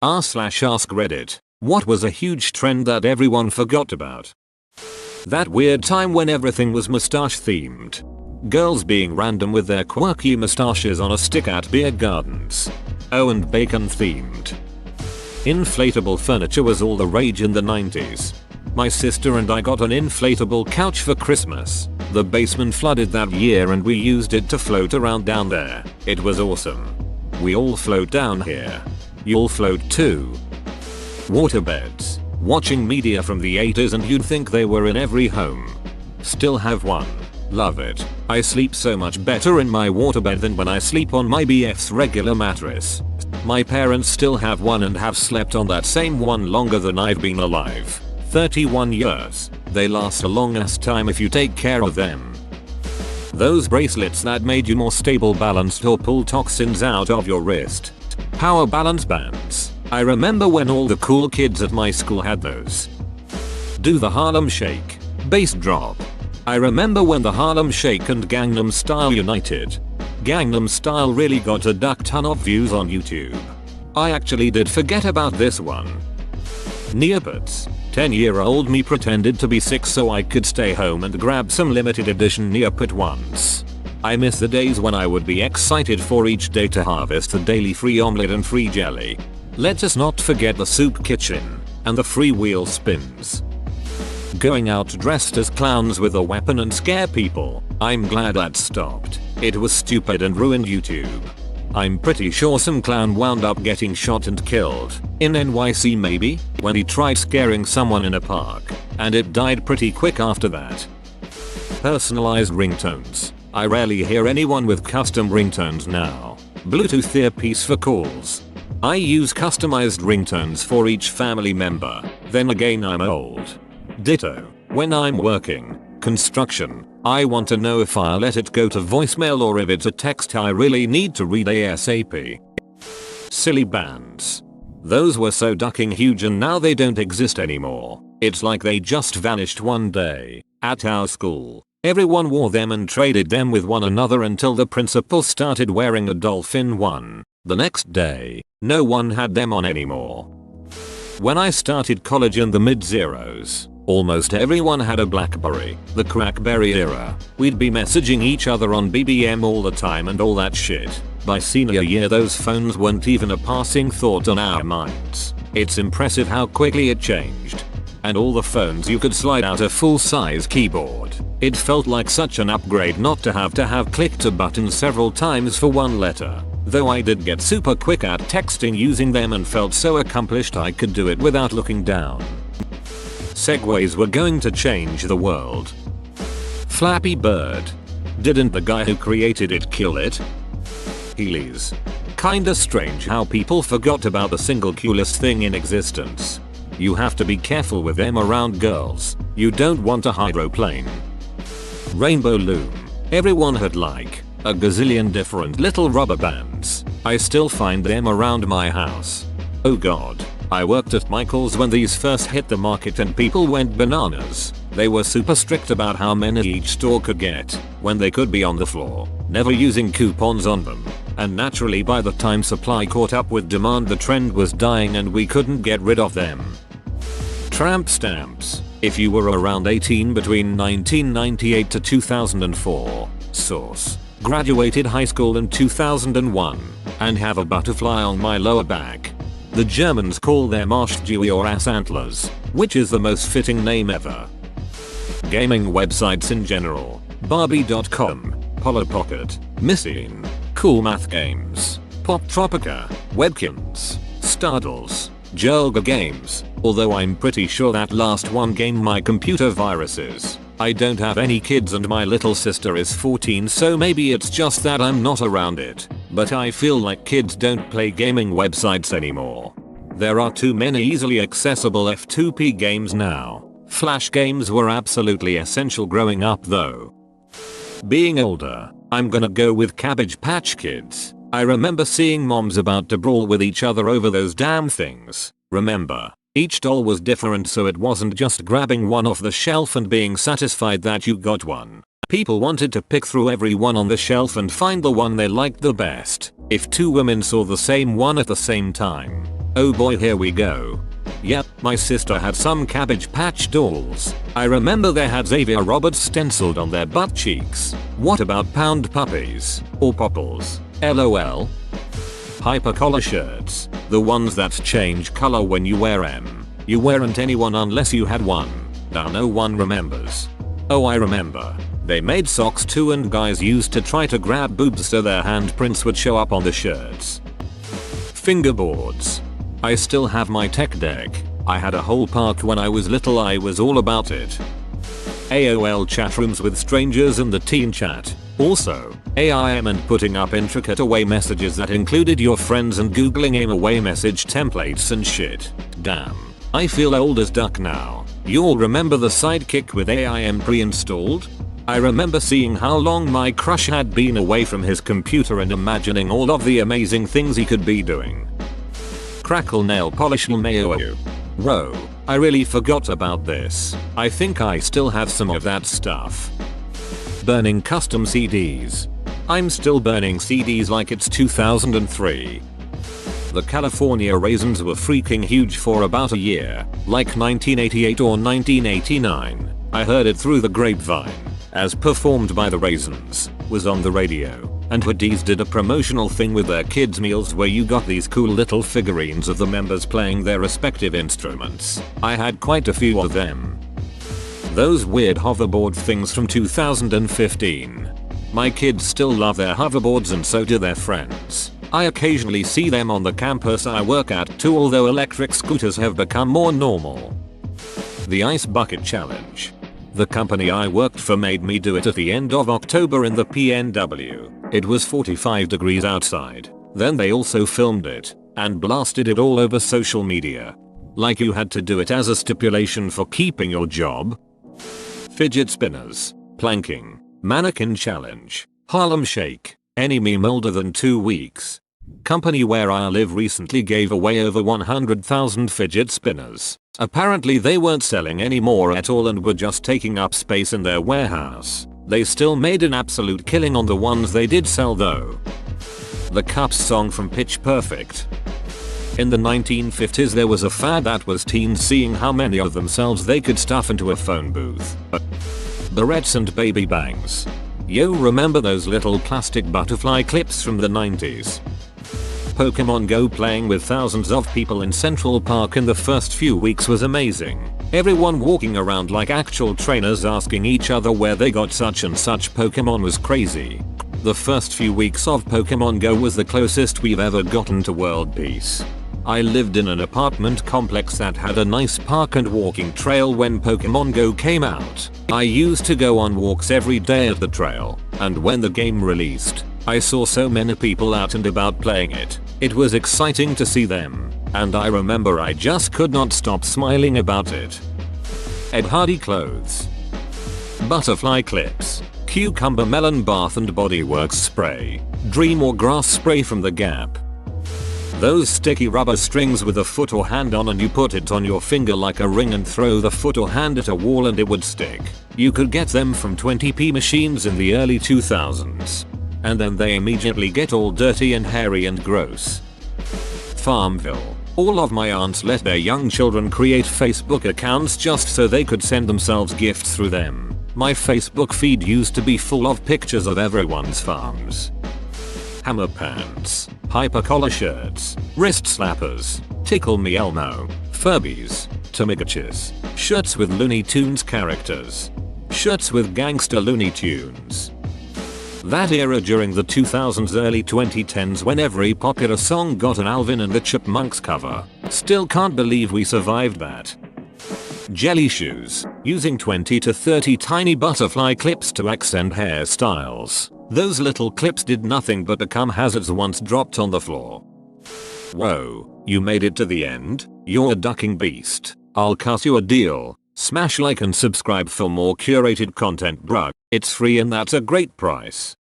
r/ask Reddit. What was a huge trend that everyone forgot about? That weird time when everything was mustache themed. Girls being random with their quirky mustaches on a stick at beer gardens. Oh, and bacon themed. Inflatable furniture was all the rage in the 90s. My sister and I got an inflatable couch for Christmas. The basement flooded that year and we used it to float around down there. It was awesome. We all float down here. You'll float too. Waterbeds. Watching media from the 80s and you'd think they were in every home. Still have one. Love it. I sleep so much better in my waterbed than when I sleep on my BF's regular mattress. My parents still have one and have slept on that same one longer than I've been alive. 31 years. They last a long ass time if you take care of them. Those bracelets that made you more stable, balanced, or pull toxins out of your wrist. Power balance bands. I remember when all the cool kids at my school had those. Do the Harlem Shake. Bass drop. I remember when the Harlem Shake and Gangnam Style united. Gangnam Style really got a duck ton of views on YouTube. I actually did forget about this one. Neopets. 10-year-old me pretended to be sick so I could stay home and grab some limited edition Neopet ones. I miss the days when I would be excited for each day to harvest the daily free omelette and free jelly. Let us not forget the soup kitchen and the free wheel spins. Going out dressed as clowns with a weapon and scare people. I'm glad that stopped. It was stupid and ruined YouTube. I'm pretty sure some clown wound up getting shot and killed. In NYC maybe? When he tried scaring someone in a park. And it died pretty quick after that. Personalized ringtones. I rarely hear anyone with custom ringtones now. Bluetooth earpiece for calls. I use customized ringtones for each family member. Then again, I'm old. Ditto. When I'm working construction, I want to know if I'll let it go to voicemail or if it's a text I really need to read ASAP. Silly bands. Those were so ducking huge and now they don't exist anymore. It's like they just vanished one day. At our school, everyone wore them and traded them with one another until the principal started wearing a dolphin one. The next day, no one had them on anymore. When I started college in the mid-zeros, almost everyone had a BlackBerry, the Crackberry era. We'd be messaging each other on BBM all the time and all that shit. By senior year those phones weren't even a passing thought on our minds. It's impressive how quickly it changed. And all the phones you could slide out a full-size keyboard. It felt like such an upgrade not to have clicked a button several times for one letter. Though I did get super quick at texting using them and felt so accomplished I could do it without looking down. Segways were going to change the world. Flappy Bird. Didn't the guy who created it kill it? Heelys. Kinda strange how people forgot about the single coolest thing in existence. You have to be careful with them around girls. You don't want a hydroplane. Rainbow Loom. Everyone had like a gazillion different little rubber bands. I still find them around my house. Oh god. I worked at Michael's when these first hit the market and people went bananas. They were super strict about how many each store could get when they could be on the floor, never using coupons on them. And naturally by the time supply caught up with demand the trend was dying and we couldn't get rid of them. Tramp stamps. If you were around 18 between 1998 to 2004. Source. Graduated high school in 2001 and have a butterfly on my lower back. The Germans call them Arschdewey or ass antlers, which is the most fitting name ever. Gaming websites in general. Barbie.com, Pollo Pocket, Missing, Cool Math Games, Pop Tropica, Webkins, Startles, Jelga Games, although I'm pretty sure that last one gamed my computer viruses. I don't have any kids and my little sister is 14 so maybe it's just that I'm not around it, but I feel like kids don't play gaming websites anymore. There are too many easily accessible F2P games now. Flash games were absolutely essential growing up though. Being older, I'm gonna go with Cabbage Patch Kids. I remember seeing moms about to brawl with each other over those damn things. Remember, each doll was different so it wasn't just grabbing one off the shelf and being satisfied that you got one. People wanted to pick through every one on the shelf and find the one they liked the best. If two women saw the same one at the same time, Oh boy, here we go. Yep, my sister had some Cabbage Patch dolls. I remember they had Xavier Roberts stenciled on their butt cheeks. What about pound puppies? Or popples? LOL. Hyper collar shirts. The ones that change color when you wear them. You weren't anyone unless you had one. Now no one remembers. Oh, I remember. They made socks too, and guys used to try to grab boobs so their handprints would show up on the shirts. Fingerboards. I still have my tech deck. I had a whole park when I was little. I was all about it. AOL chat rooms with strangers in the teen chat. Also, AIM and putting up intricate away messages that included your friends and googling AIM away message templates and shit. Damn. I feel old as duck now. You all remember the Sidekick with AIM pre-installed? I remember seeing how long my crush had been away from his computer and imagining all of the amazing things he could be doing. Crackle nail polish LMAO. Bro, I really forgot about this. I think I still have some of that stuff. Burning custom CDs. I'm still burning CDs like it's 2003. The California Raisins were freaking huge for about a year, like 1988 or 1989. I heard it through the grapevine, as performed by the Raisins, was on the radio, and Hoodies did a promotional thing with their kids meals where you got these cool little figurines of the members playing their respective instruments. I had quite a few of them. Those weird hoverboard things from 2015. My kids still love their hoverboards and so do their friends. I occasionally see them on the campus I work at too, although electric scooters have become more normal. The Ice Bucket Challenge. The company I worked for made me do it at the end of October in the PNW. It was 45 degrees outside. Then they also filmed it and blasted it all over social media. Like you had to do it as a stipulation for keeping your job. Fidget spinners, planking, mannequin challenge, Harlem Shake, any meme older than 2 weeks. Company where I live recently gave away over 100,000 fidget spinners. Apparently they weren't selling any more at all and were just taking up space in their warehouse. They still made an absolute killing on the ones they did sell though. The Cups song from Pitch Perfect. In the 1950s there was a fad that was teens seeing how many of themselves they could stuff into a phone booth. Barrettes and baby bangs. Yo, remember those little plastic butterfly clips from the 90s? Pokemon Go playing with thousands of people in Central Park in the first few weeks was amazing. Everyone walking around like actual trainers asking each other where they got such and such Pokemon was crazy. The first few weeks of Pokemon Go was the closest we've ever gotten to world peace. I lived in an apartment complex that had a nice park and walking trail when Pokemon Go came out. I used to go on walks every day at the trail, and when the game released, I saw so many people out and about playing it. It was exciting to see them, and I remember I just could not stop smiling about it. Ed Hardy clothes. Butterfly clips. Cucumber melon bath and body works spray. Dream or grass spray from the Gap. Those sticky rubber strings with a foot or hand on, and you put it on your finger like a ring and throw the foot or hand at a wall and it would stick. You could get them from 20p machines in the early 2000s. And then they immediately get all dirty and hairy and gross. Farmville. All of my aunts let their young children create Facebook accounts just so they could send themselves gifts through them. My Facebook feed used to be full of pictures of everyone's farms. Hammer pants, hyper collar shirts, wrist slappers, tickle me Elmo, Furbies, Tamagotchis, shirts with Looney Tunes characters, shirts with gangster Looney Tunes. That era during the 2000s early 2010s when every popular song got an Alvin and the Chipmunks cover. Still can't believe we survived that. Jelly shoes, using 20 to 30 tiny butterfly clips to accent hairstyles. Those little clips did nothing but become hazards once dropped on the floor. Whoa, you made it to the end? You're a ducking beast. I'll cut you a deal. Smash like and subscribe for more curated content, bruh. It's free and that's a great price.